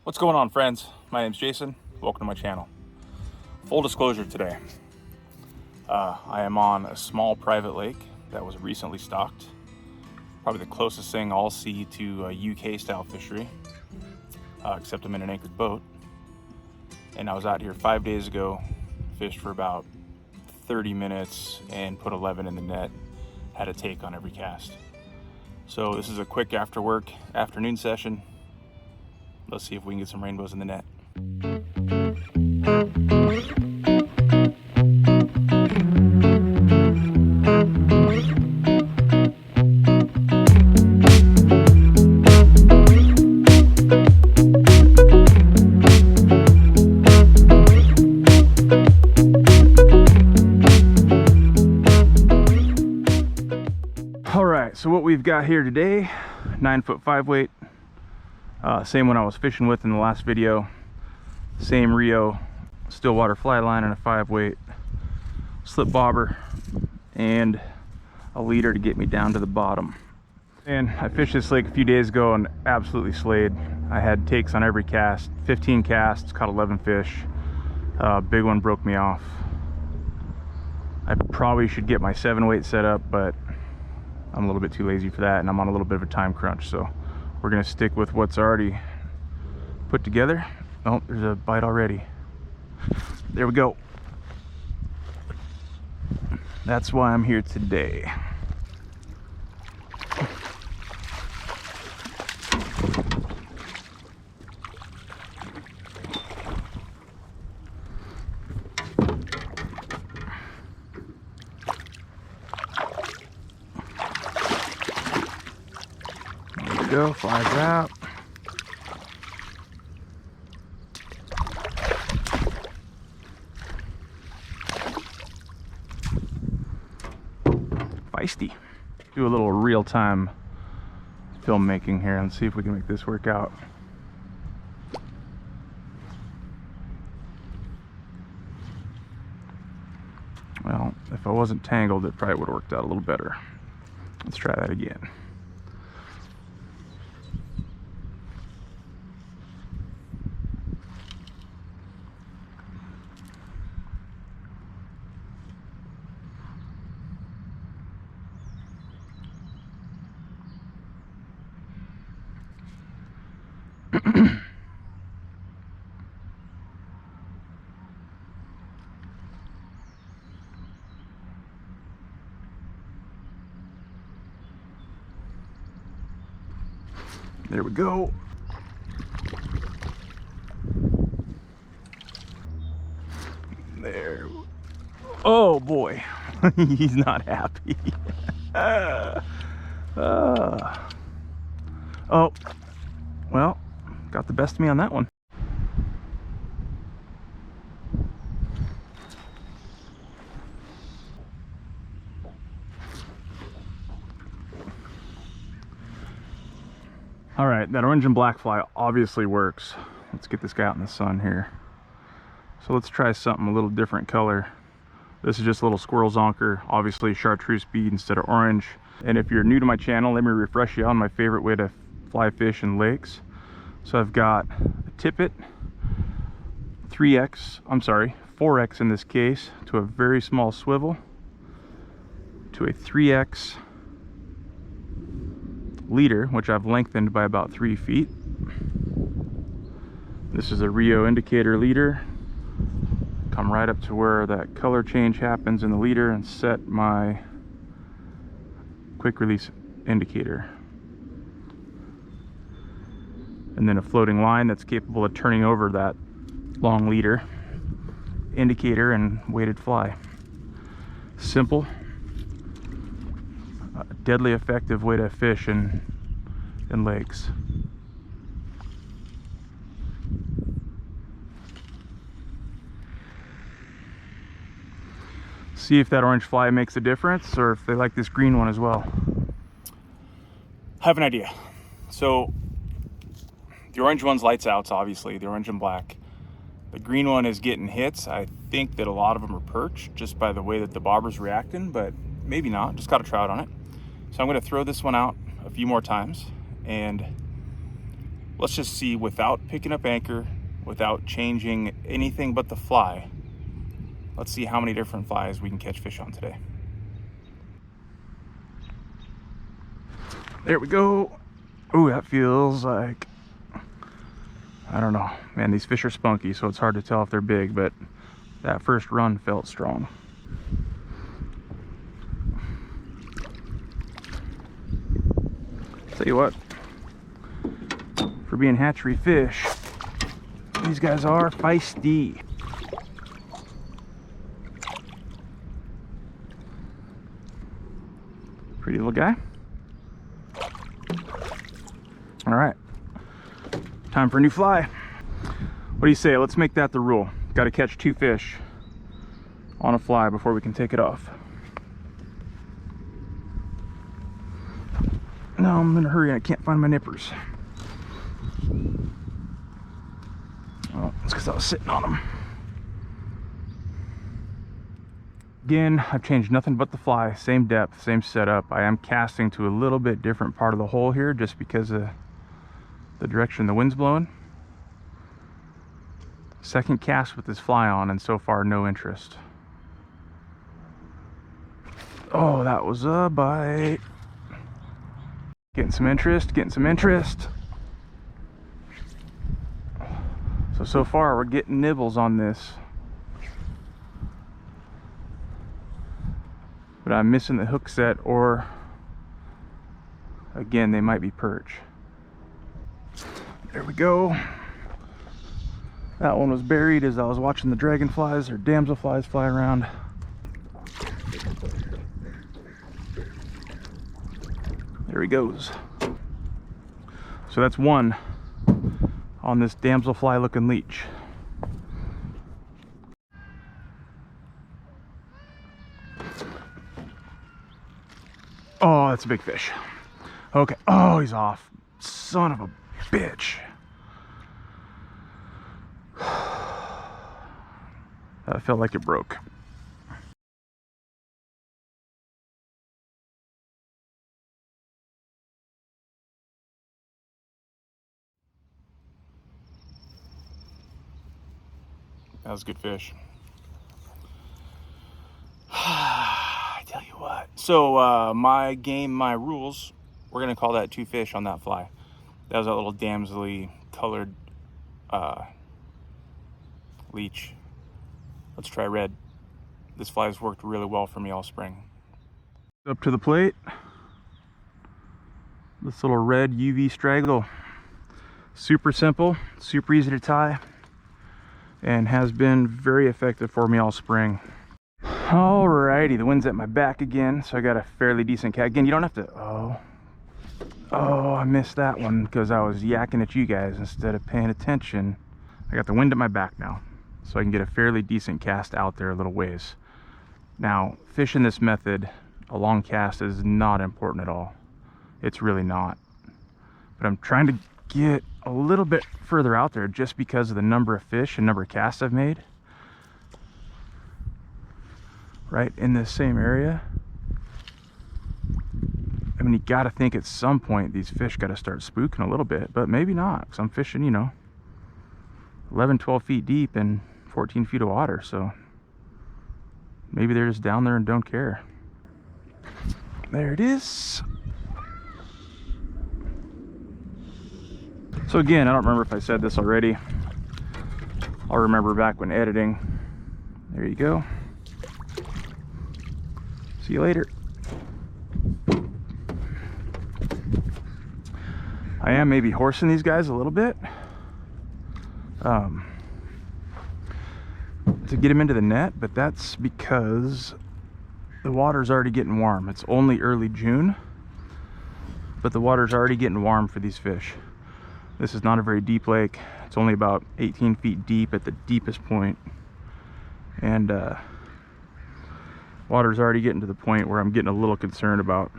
What's going on, friends? My name's Jason. Welcome to my channel. Full disclosure today, I am on a small private lake that was recently stocked. Probably the closest thing I'll see to a UK style fishery, except I'm in an anchored boat. And I was out here 5 days ago, fished for about 30 minutes and put 11 in the net. Had a take on every cast. So this is a quick after work afternoon session. Let's see if we can get some rainbows in the net. All right, so what we've got here today, 9-foot 5-weight. Same one I was fishing with in the last video. Same Rio Stillwater fly line and a 5-weight slip bobber and a leader to get me down to the bottom. And I fished this lake a few days ago and absolutely slayed. I had takes on every cast, 15 casts, caught 11 fish. Big one broke me off. I probably should get my 7-weight set up, but I'm a little bit too lazy for that and I'm on a little bit of a time crunch, so we're gonna stick with what's already put together. Oh, there's a bite already. There we go. That's why I'm here today. There we go, flies out. Feisty. Do a little real-time filmmaking here and see if we can make this work out. Well, if I wasn't tangled, it probably would have worked out a little better. Let's try that again. There we go. There. Oh boy, he's not happy. Oh, well, got the best of me on that one. All right, that orange and black fly obviously works. Let's get this guy out in the sun here. So let's try something a little different color. This is just a little squirrel zonker, obviously chartreuse bead instead of orange. And if you're new to my channel, let me refresh you on my favorite way to fly fish in lakes. So I've got a tippet, 4X in this case, to a very small swivel, to a 3X leader, which I've lengthened by about 3 feet. This is a Rio indicator leader. Come right up to where that color change happens in the leader and set my quick release indicator. And then a floating line that's capable of turning over that long leader indicator and weighted fly. Simple, deadly effective way to fish in lakes. See if that orange fly makes a difference, or if they like this green one as well. I have an idea. So the orange one's lights outs, obviously, the orange and black. The green one is getting hits. I think that a lot of them are perch just by the way that the bobber's reacting, but maybe not. Just got a trout on it. So I'm going to throw this one out a few more times and let's just see, without picking up anchor, without changing anything but the fly, let's see how many different flies we can catch fish on today. There we go. Ooh, that feels like, I don't know. Man, these fish are spunky, so it's hard to tell if they're big, but that first run felt strong. Tell you what, for being hatchery fish, these guys are feisty. Pretty little guy. All right, time for a new fly. What do you say? Let's make that the rule. Got to catch 2 fish on a fly before we can take it off. No, I'm in a hurry. I can't find my nippers. Oh, it's because I was sitting on them. Again, I've changed nothing but the fly. Same depth, same setup. I am casting to a little bit different part of the hole here just because of the direction the wind's blowing. Second cast with this fly on, and so far no interest. Oh, that was a bite. Getting some interest, getting some interest. So far we're getting nibbles on this. But I'm missing the hook set, or again, they might be perch. There we go. That one was buried as I was watching the dragonflies or damselflies fly around. There he goes. So that's one on this damselfly looking leech. Oh, that's a big fish. Okay. Oh, he's off. Son of a bitch. That felt like it broke. That was a good fish. I tell you what. So my game, my rules, we're gonna call that 2 fish on that fly. That was a little damselly colored leech. Let's try red. This fly has worked really well for me all spring. Up to the plate. This little red UV straggle. Super simple, super easy to tie, and has been very effective for me all spring. Alrighty, the wind's at my back again, so I got a fairly decent cat. Again, you don't have to, oh, I missed that one because I was yakking at you guys instead of paying attention. I got the wind at my back now, so I can get a fairly decent cast out there a little ways. Now, fishing this method, a long cast is not important at all. It's really not. But I'm trying to get a little bit further out there just because of the number of fish and number of casts I've made. Right in this same area. I mean, you gotta think at some point these fish gotta start spooking a little bit, but maybe not, because I'm fishing, you know, 11, 12 feet deep and 14 feet of water, so maybe they're just down there and don't care. There it is. So again, I don't remember if I said this already. I'll remember back when editing. There you go. See you later. I am maybe horsing these guys a little bit to get them into the net, but that's because the water's already getting warm. It's only early June, but the water's already getting warm for these fish. This is not a very deep lake. It's only about 18 feet deep at the deepest point, and water's already getting to the point where I'm getting a little concerned about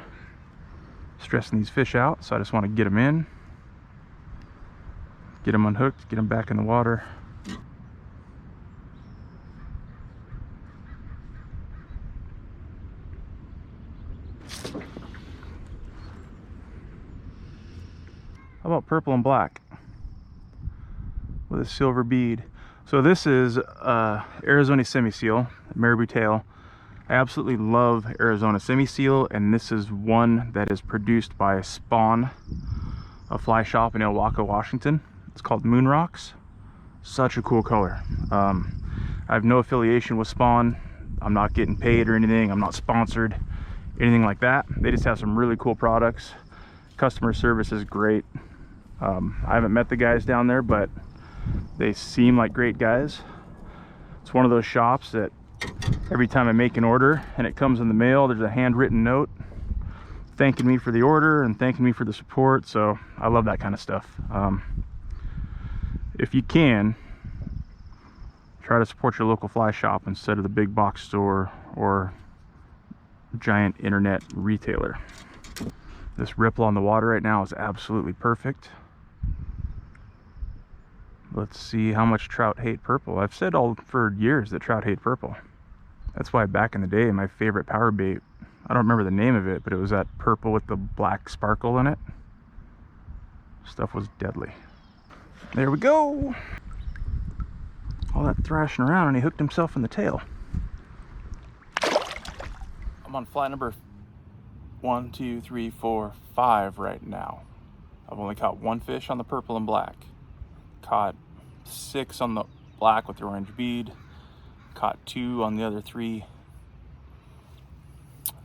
stressing these fish out, so I just want to get them in, get them unhooked, get them back in the water. How about purple and black? with a silver bead. So this is Arizona semi-seal, marabou tail. I absolutely love Arizona semi-seal, and this is one that is produced by Spawn, a fly shop in Ilwaco, Washington. It's called Moon Rocks. Such a cool color. I have no affiliation with Spawn. I'm not getting paid or anything. I'm not sponsored, anything like that. They just have some really cool products. Customer service is great. I haven't met the guys down there, but they seem like great guys. It's one of those shops that every time I make an order and it comes in the mail, there's a handwritten note thanking me for the order and thanking me for the support. So I love that kind of stuff. If you can, try to support your local fly shop instead of the big box store or giant internet retailer. This ripple on the water right now is absolutely perfect. Let's see how much trout hate purple. I've said all for years that trout hate purple. That's why back in the day, my favorite power bait, I don't remember the name of it, but it was that purple with the black sparkle in it. Stuff was deadly. There we go. All that thrashing around and he hooked himself in the tail. I'm on fly number 1, 2, 3, 4, 5 right now. I've only caught 1 fish on the purple and black. Caught 6 on the black with the orange bead. Caught 2 on the other 3.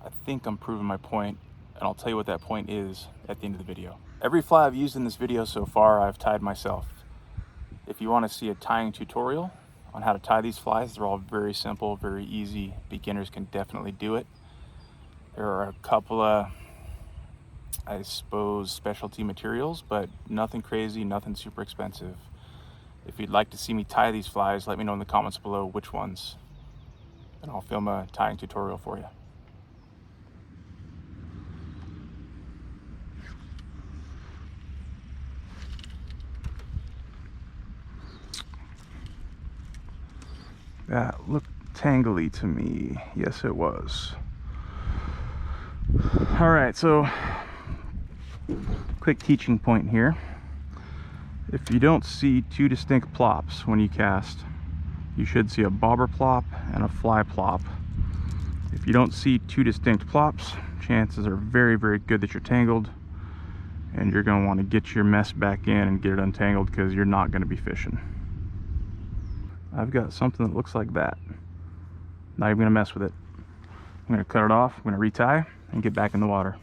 I think I'm proving my point, and I'll tell you what that point is at the end of the video. Every fly I've used in this video so far, I've tied myself. If you want to see a tying tutorial on how to tie these flies, they're all very simple, very easy. Beginners can definitely do it. There are a couple of, I suppose, specialty materials, but nothing crazy, nothing super expensive. If you'd like to see me tie these flies, let me know in the comments below which ones, and I'll film a tying tutorial for you. That looked tangly to me. Yes, it was. All right, so quick teaching point here. If you don't see 2 distinct plops when you cast, you should see a bobber plop and a fly plop. If you don't see 2 distinct plops, chances are very, very good that you're tangled, and you're going to want to get your mess back in and get it untangled because you're not going to be fishing. I've got something that looks like that. Not even going to mess with it. I'm going to cut it off, I'm going to retie, and get back in the water.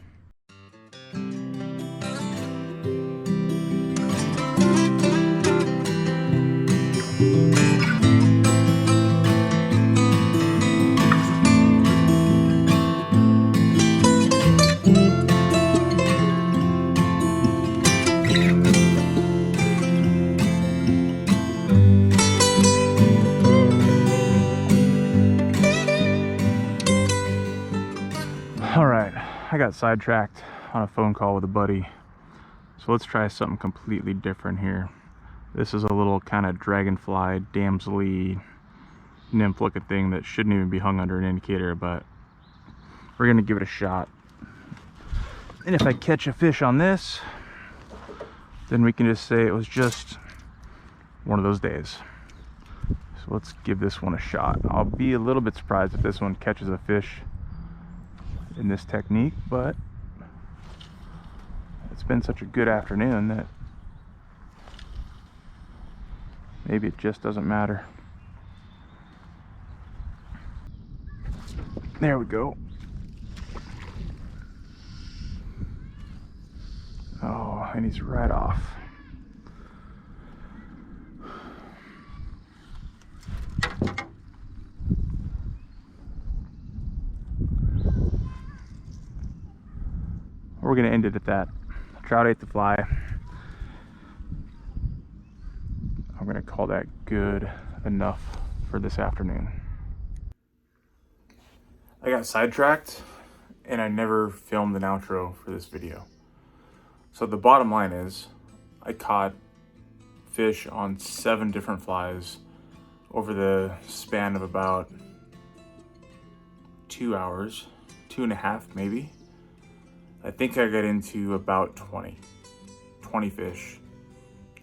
Alright, I got sidetracked on a phone call with a buddy. So let's try something completely different here. This is a little kind of dragonfly, damsel-y, nymph looking thing that shouldn't even be hung under an indicator, but we're going to give it a shot. And if I catch a fish on this, then we can just say it was just one of those days. So let's give this one a shot. I'll be a little bit surprised if this one catches a fish in this technique, but it's been such a good afternoon that maybe it just doesn't matter. There we go. Oh, and he's right off. We're gonna end it at that. Trout ate the fly. I'm gonna call that good enough for this afternoon. I got sidetracked and I never filmed an outro for this video. So the bottom line is I caught fish on 7 different flies over the span of about 2 hours, 2.5 maybe. I think I got into about 20 fish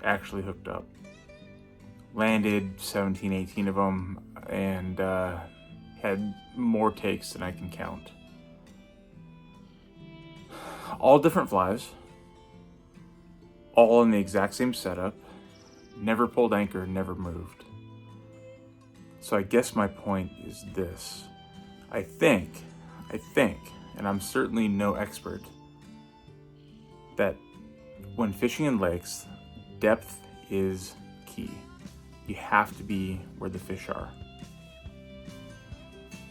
actually hooked up. landed 17, 18 of them, and had more takes than I can count. All different flies, all in the exact same setup, never pulled anchor, never moved. So I guess my point is this. I think, and I'm certainly no expert, that when fishing in lakes, depth is key. You have to be where the fish are.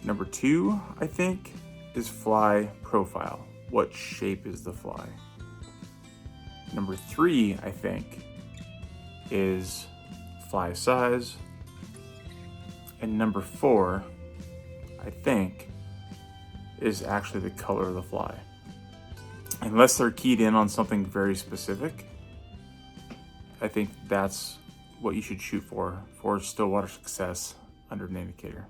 Number 2, I think, is fly profile. What shape is the fly? Number 3, I think, is fly size. And number 4, I think, is actually the color of the fly. Unless they're keyed in on something very specific, I think that's what you should shoot for Stillwater success under an indicator.